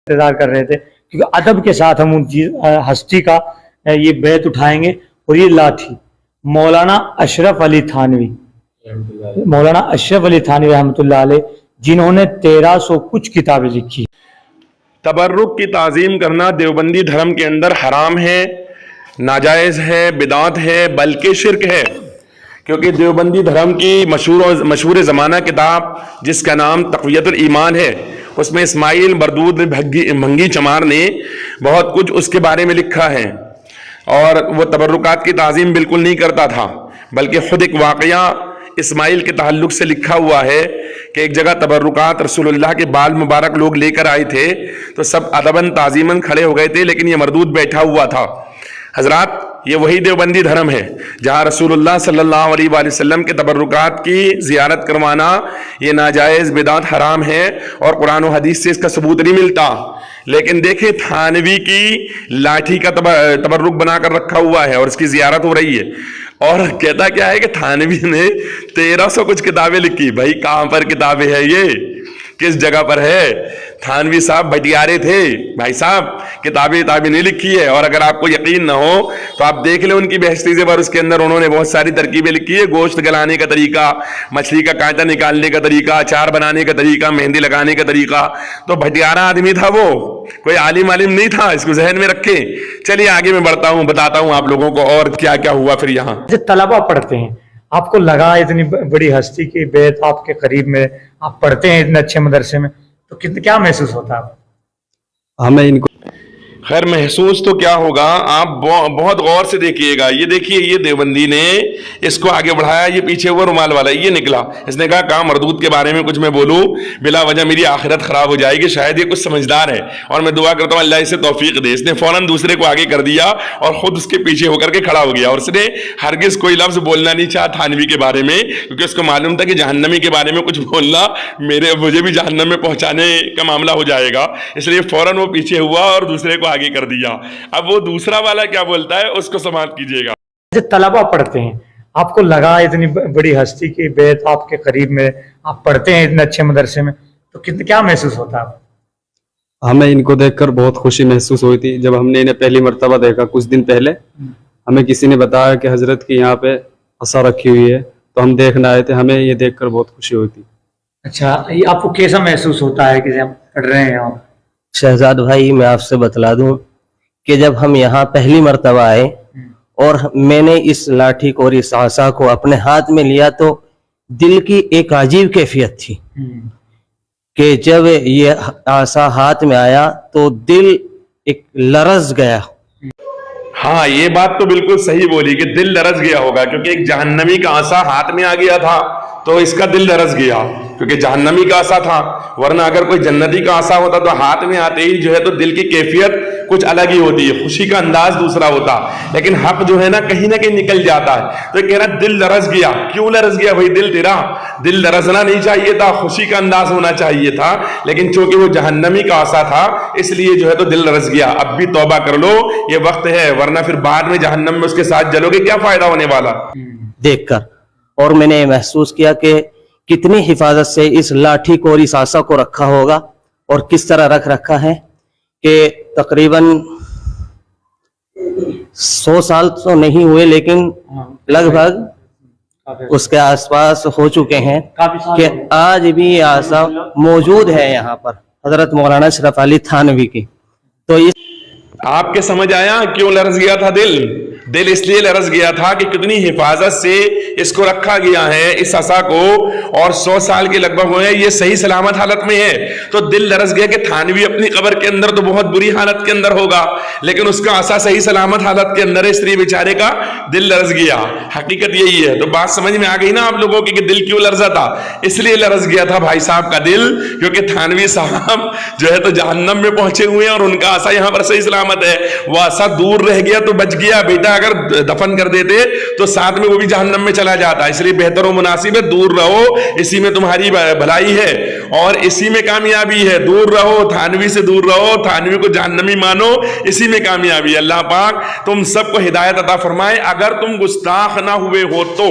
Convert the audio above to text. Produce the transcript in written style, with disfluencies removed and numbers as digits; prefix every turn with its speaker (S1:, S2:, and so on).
S1: इंतजार कर रहे थे क्योंकि अदब के साथ हम उन हस्ती का ये बैत उठाएंगे। और ये लाठी मौलाना अशरफ अली थानवी रहमतुल्लाह अलैह, जिन्होंने 1300 कुछ किताबें लिखी।
S2: तबर्रुक की ताज़ीम करना देवबंदी धर्म के अंदर हराम है, नाजायज़ है, बिदात है, बल्कि शिर्क है। क्योंकि देवबंदी धर्म की मशहूर ज़माना किताब जिसका नाम तक़वियतुल ईमान है, उसमें इस्माइल बरदूद भंगी चमार ने बहुत कुछ उसके बारे में लिखा है। और वो तबर्रुकात की ताज़ीम बिल्कुल नहीं करता था, बल्कि खुद एक वाक़या इस्माइल के ताल्लुक़ से लिखा हुआ है कि एक जगह तबर्रुकात रसूलुल्लाह के बाल मुबारक लोग लेकर आए थे, तो सब अदबन ताज़ीमन खड़े हो गए थे, लेकिन ये मरदूद बैठा हुआ था। हज़रात, ये वही देवबंदी धर्म है जहाँ रसूलुल्लाह सल्लल्लाहु अलैहि वसल्लम के तबर्रुकात की ज़ियारत करवाना ये नाजायज़ बिदात हराम है और कुरान और हदीस से इसका सबूत नहीं मिलता। लेकिन देखें, थानवी की लाठी का तबर्रुक बनाकर रखा हुआ है और इसकी ज़ियारत हो रही है। और कहता क्या है कि थानवी ने 1300 कुछ किताबें लिखी। भाई कहाँ पर किताबें हैं, ये किस जगह पर है? थानवी साहब भटियारे थे भाई साहब, किताबें नहीं लिखी है। और अगर आपको यकीन ना हो तो आप देख ले उनकी बहसती ज़ेवर, उसके अंदर उन्होंने बहुत सारी तरकीबें लिखी है। गोश्त गलाने का तरीका, मछली का कांटा निकालने का तरीका, अचार बनाने का तरीका, मेहंदी लगाने का तरीका। तो भटियारा आदमी था वो, कोई आलिम नहीं था, इसको जहन में रखें। चलिए आगे मैं बढ़ता हूँ, बताता हूँ आप लोगों को और क्या क्या हुआ फिर यहाँ।
S1: तलबा पढ़ते हैं, आपको लगा इतनी बड़ी हस्ती की बैत आपके करीब में, आप पढ़ते हैं इतने अच्छे मदरसे में, तो क्या महसूस होता है?
S3: हमें इनको
S2: खैर महसूस तो क्या होगा, आप बहुत गौर से देखिएगा। ये देखिए, ये देवबंदी ने इसको आगे बढ़ाया, ये पीछे हुआ रुमाल वाला ये निकला। इसने कहा काम मरदूद के बारे में कुछ मैं बोलूं, बिला वजह मेरी आखिरत खराब हो जाएगी। शायद ये कुछ समझदार है और मैं दुआ करता हूं अल्लाह इसे तौफीक दे। इसने फौरन दूसरे को आगे कर दिया और खुद उसके पीछे होकर के खड़ा हो गया। और उसने हरगिज कोई लफ्ज बोलना नहीं चाहा थानवी के बारे में, क्योंकि उसको मालूम था कि जहन्नमी के बारे में कुछ बोलना मुझे भी जहन्नम में पहुंचाने का मामला हो जाएगा। इसलिए फौरन वो पीछे हुआ और दूसरे को आगे कर दिया। अब वो दूसरा वाला क्या बोलता है उसको समाप्त कीजिएगा।
S1: तलबा पढ़ते हैं, आपको लगा इतनी बड़ी हस्ती की बैत आपके करीब में, आप पढ़ते हैं इतने अच्छे मदरसे में, तो क्या महसूस होता है?
S3: हमें इनको देखकर बहुत खुशी महसूस हुई थी। जब हमने इन्हें पहली मर्तबा देखा कुछ दिन पहले, हमें किसी ने बताया कि हजरत की यहाँ पे असा रखी हुई है, तो हम देखने आए थे। हमें ये देखकर बहुत खुशी हुई थी।
S1: अच्छा, ये आपको कैसा महसूस होता है कि हम पढ़ रहे हैं? आप
S4: शहजाद भाई, मैं आपसे बतला दूं कि जब हम यहाँ पहली मर्तबा आए और मैंने इस लाठी को और इस आसा को अपने हाथ में लिया, तो दिल की एक अजीब कैफियत थी कि जब ये आसा हाथ में आया तो दिल एक लरज गया।
S2: हाँ, ये बात तो बिल्कुल सही बोली कि दिल लरज गया होगा, क्योंकि एक जहन्नमी का आसा हाथ में आ गया था तो इसका दिल लरज गया, क्योंकि जहन्नमी का आसा था। वरना अगर कोई जन्नती का आसा होता तो हाथ में आते ही जो है तो दिल की कैफियत कुछ अलग ही होती है, खुशी का अंदाज दूसरा होता। लेकिन हक जो है ना कहीं निकल जाता है। तो कह रहा दिल लरज गया। क्यों लरज गया भाई? दिल तेरा दिल लरजना नहीं चाहिए था, खुशी का अंदाज होना चाहिए था। लेकिन चूंकि वो जहन्नमी का आसा था इसलिए जो है तो दिल लरज गया। अब भी तौबा कर लो, ये वक्त है, वरना फिर बाद में जहन्नम में उसके साथ जलोगे, क्या फायदा होने वाला।
S4: देखकर और मैंने महसूस किया कि कितनी हिफाजत से इस लाठी को और इस आसा को रखा होगा, और किस तरह रख रखा है कि तकरीबन 100 साल तो नहीं हुए, लेकिन लगभग उसके आसपास हो चुके हैं कि आज भी ये आसा मौजूद है यहाँ पर हजरत मौलाना अशरफ अली थानवी की। तो इस
S2: आपके समझ आया क्यों लरज गया था दिल? दिल इसलिए लरज गया था कि कितनी हिफाजत से इसको रखा गया है, इस असा को, और 100 साल के लगभग हुए, ये सही सलामत हालत में है। तो दिल लरज गया कि थानवी अपनी कब्र के अंदर तो बहुत बुरी हालत के अंदर होगा, लेकिन उसका असा सही सलामत हालत के अंदर है, इसलिए बेचारे का दिल लरज गया। हकीकत यही है। तो बात समझ में आ गई ना आप लोगों की कि दिल क्यों लरजा था? इसलिए लरज गया था भाई साहब का दिल, क्योंकि थानवी साहब जो है तो जहन्नम में पहुंचे हुए हैं और उनका आसा यहाँ पर सही सलामत है। वो आसा दूर रह गया तो बच गया, बेटा अगर दफन कर देते तो साथ में वो भी जहन्नम में चला जाता। इसलिए बेहतर और मुनासिब है दूर रहो, इसी में तुम्हारी भलाई है और इसी में कामयाबी है। दूर रहो, थानवी से दूर रहो, थानवी को जहन्नमी मानो, इसी में कामयाबी। अल्लाह पाक तुम सबको हिदायत अता फरमाए। अगर तुम गुस्ताख ना हुए हो तो